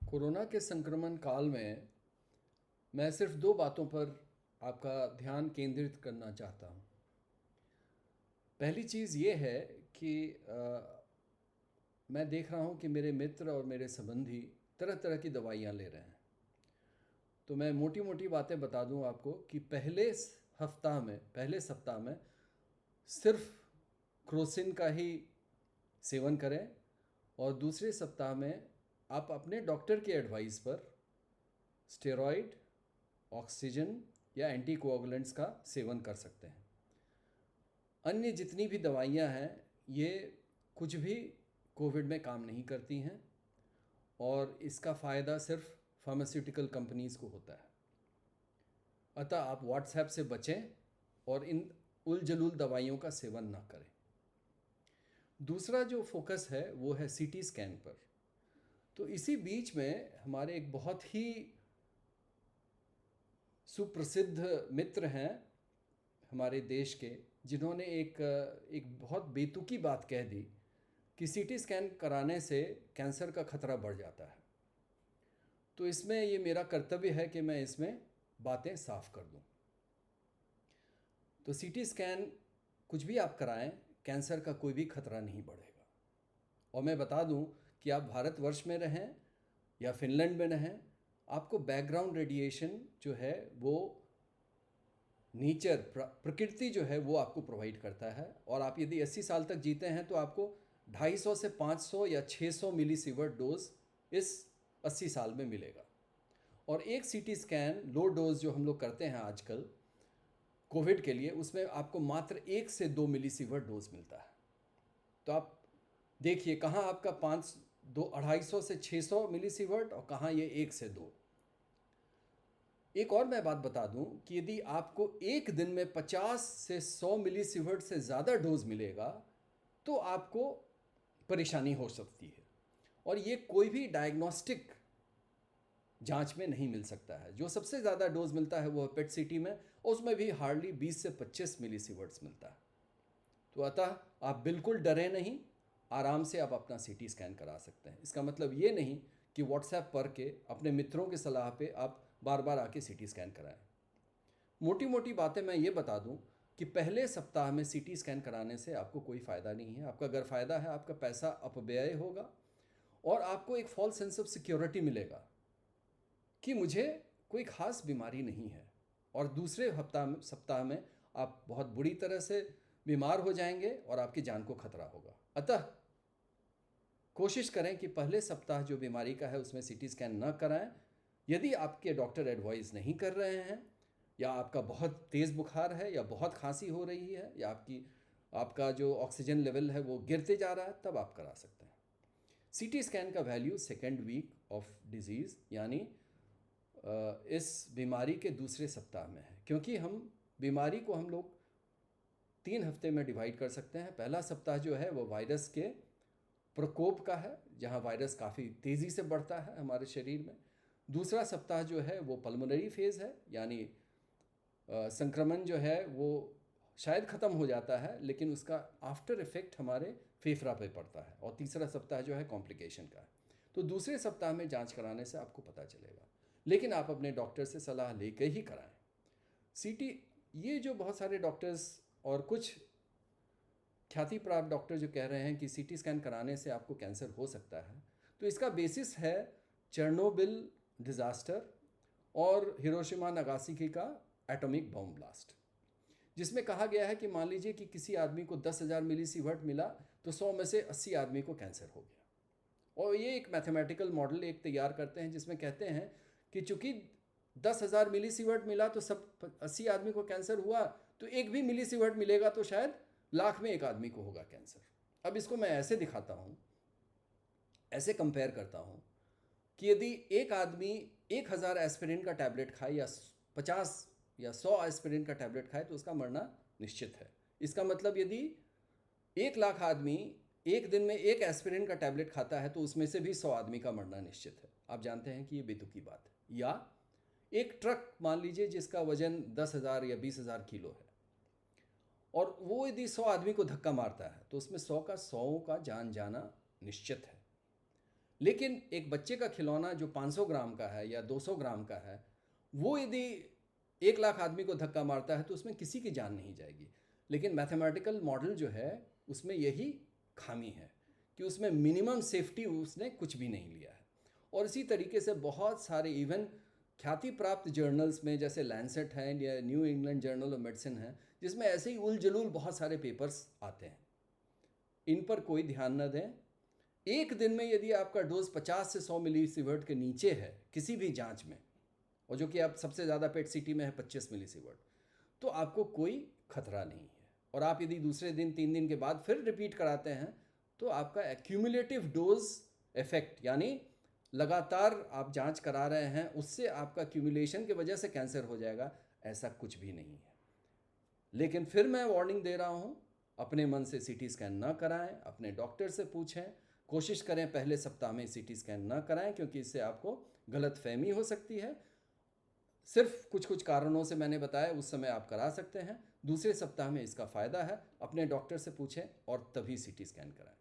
Corona के संक्रमण काल में मैं सिर्फ दो बातों पर आपका ध्यान केंद्रित करना चाहता हूँ। पहली चीज़ ये है कि मैं देख रहा हूँ कि मेरे मित्र और मेरे संबंधी तरह तरह की दवाइयाँ ले रहे हैं। तो मैं मोटी मोटी बातें बता दूँ आपको कि पहले सप्ताह में सिर्फ क्रोसिन का ही सेवन करें और दूसरे सप्ताह में आप अपने डॉक्टर के एडवाइस पर स्टेरॉइड, ऑक्सीजन या एंटीकोआगुलेंट्स का सेवन कर सकते हैं। अन्य जितनी भी दवाइयाँ हैं ये कुछ भी कोविड में काम नहीं करती हैं और इसका फ़ायदा सिर्फ फार्मास्यूटिकल कंपनीज़ को होता है। अतः आप व्हाट्सएप से बचें और इन उलझुल दवाइयों का सेवन ना करें। दूसरा जो फोकस है वो है सीटी स्कैन पर। तो इसी बीच में हमारे एक बहुत ही सुप्रसिद्ध मित्र हैं हमारे देश के, जिन्होंने एक बहुत बेतुकी बात कह दी कि सीटी स्कैन कराने से कैंसर का खतरा बढ़ जाता है। तो इसमें ये मेरा कर्तव्य है कि मैं इसमें बातें साफ कर दूं। तो सीटी स्कैन कुछ भी आप कराएं, कैंसर का कोई भी खतरा नहीं बढ़ेगा। और मैं बता दूं कि आप भारतवर्ष में रहें या फिनलैंड में रहें, आपको बैकग्राउंड रेडिएशन जो है वो नेचर प्रकृति जो है वो आपको प्रोवाइड करता है। और आप यदि 80 साल तक जीते हैं तो आपको 250 से 500 या 600 मिलीसीवर्ट डोज इस 80 साल में मिलेगा। और एक सीटी स्कैन लो डोज जो हम लोग करते हैं आजकल कोविड के लिए, उसमें आपको मात्र 1 से 2 मिलीसीवर्ट डोज मिलता है। तो आप देखिए कहाँ आपका 250 से 600 मिलीसीवर्ट और कहाँ ये 1 से 2। एक और मैं बात बता दूं कि यदि आपको एक दिन में 50 से 100 मिलीसीवर्ट से ज़्यादा डोज मिलेगा तो आपको परेशानी हो सकती है। और ये कोई भी डायग्नोस्टिक जांच में नहीं मिल सकता है। जो सबसे ज़्यादा डोज मिलता है वो है पेट सीटी में, और उसमें भी हार्डली 20 से 25 मिलीसीवर्ट्स मिलता है। तो अतः आप बिल्कुल डरें नहीं, आराम से आप अपना सीटी स्कैन करा सकते हैं। इसका मतलब ये नहीं कि व्हाट्सएप पर के अपने मित्रों की सलाह पे आप बार बार आके सीटी स्कैन कराएं। मोटी मोटी बातें मैं ये बता दूं कि पहले सप्ताह में सीटी स्कैन कराने से आपको कोई फ़ायदा नहीं है। आपका अगर फ़ायदा है, आपका पैसा अपव्यय होगा और आपको एक फॉल्स सेंस ऑफ सिक्योरिटी मिलेगा कि मुझे कोई ख़ास बीमारी नहीं है। और दूसरे सप्ताह में आप बहुत बुरी तरह से बीमार हो जाएंगे और आपकी जान को खतरा होगा। अतः कोशिश करें कि पहले सप्ताह जो बीमारी का है उसमें सीटी स्कैन न कराएं। यदि आपके डॉक्टर एडवाइस नहीं कर रहे हैं, या आपका बहुत तेज़ बुखार है, या बहुत खांसी हो रही है, या आपका जो ऑक्सीजन लेवल है वो गिरते जा रहा है, तब आप करा सकते हैं। सीटी स्कैन का value second week of disease यानी इस बीमारी के दूसरे सप्ताह में है, क्योंकि बीमारी को हम लोग 3 हफ्ते में डिवाइड कर सकते हैं। पहला सप्ताह जो है वो वायरस के प्रकोप का है, जहां वायरस काफ़ी तेज़ी से बढ़ता है हमारे शरीर में। दूसरा सप्ताह जो है वो पल्मोनरी फेज़ है, यानी संक्रमण जो है वो शायद ख़त्म हो जाता है लेकिन उसका आफ्टर इफेक्ट हमारे फेफड़ा पे पड़ता है। और तीसरा सप्ताह जो है कॉम्प्लिकेशन का है। तो दूसरे सप्ताह में जांच कराने से आपको पता चलेगा, लेकिन आप अपने डॉक्टर से सलाह लेकर ही कराएं। सीटी, ये जो बहुत सारे डॉक्टर्स और कुछ ख्याति प्राप्त डॉक्टर जो कह रहे हैं कि सीटी स्कैन कराने से आपको कैंसर हो सकता है, तो इसका बेसिस है चेरनोबिल डिज़ास्टर और हिरोशिमा नागासाकी का एटॉमिक बम ब्लास्ट, जिसमें कहा गया है कि मान लीजिए कि किसी आदमी को 10,000 मिलीसीवर्ट मिला तो 100 में से 80 आदमी को कैंसर हो गया। और ये एक मैथमेटिकल मॉडल एक तैयार करते हैं जिसमें कहते हैं कि चूंकि 10,000 मिलीसीवर्ट मिला तो सब 80 आदमी को कैंसर हुआ, तो एक भी मिलीसीवर्ट मिलेगा तो शायद लाख में एक आदमी को होगा कैंसर। अब इसको मैं ऐसे दिखाता हूँ, ऐसे कंपेयर करता हूँ कि यदि एक आदमी 1,000 एस्पिरिन का टैबलेट खाए या 50 या 100 एस्पिरिन का टैबलेट खाए तो उसका मरना निश्चित है। इसका मतलब यदि 1,00,000 आदमी एक दिन में एक एस्पिरिन का टैबलेट खाता है तो उसमें से भी 100 आदमी का मरना निश्चित है। आप जानते हैं कि ये बेतुकी बात है। या एक ट्रक मान लीजिए जिसका वजन 10,000 या 20,000 किलो है, और वो यदि 100 आदमी को धक्का मारता है तो उसमें 100 का जान जाना निश्चित है। लेकिन एक बच्चे का खिलौना जो 500 ग्राम का है या 200 ग्राम का है, वो यदि 1 लाख आदमी को धक्का मारता है तो उसमें किसी की जान नहीं जाएगी। लेकिन मैथमेटिकल मॉडल जो है उसमें यही खामी है कि उसमें मिनिमम सेफ्टी उसने कुछ भी नहीं लिया है। और इसी तरीके से बहुत सारे इवन ख्याति प्राप्त जर्नल्स में जैसे लैंसेट है या new England journal of medicine है, जिसमें ऐसे ही उल जलूल बहुत सारे पेपर्स आते हैं। इन पर कोई ध्यान न दें। एक दिन में यदि आपका डोज 50 से 100 मिलीसीवर्ट के नीचे है किसी भी जांच में, और जो कि आप सबसे ज़्यादा पेट सीटी में है 25 मिलीसीवर्ट, तो आपको कोई खतरा नहीं है। और आप यदि दूसरे दिन 3 दिन के बाद फिर रिपीट कराते हैं तो आपका एक्यूमुलेटिव डोज इफेक्ट, यानी लगातार आप जांच करा रहे हैं उससे आपका क्यूमुलेशन की वजह से कैंसर हो जाएगा, ऐसा कुछ भी नहीं है। लेकिन फिर मैं वार्निंग दे रहा हूँ, अपने मन से सीटी स्कैन ना कराएं, अपने डॉक्टर से पूछें। कोशिश करें पहले सप्ताह में सीटी स्कैन ना कराएं, क्योंकि इससे आपको गलत फहमी हो सकती है। सिर्फ कुछ कुछ कारणों से मैंने बताया उस समय आप करा सकते हैं। दूसरे सप्ताह में इसका फ़ायदा है, अपने डॉक्टर से पूछें और तभी सीटी स्कैन कराएं।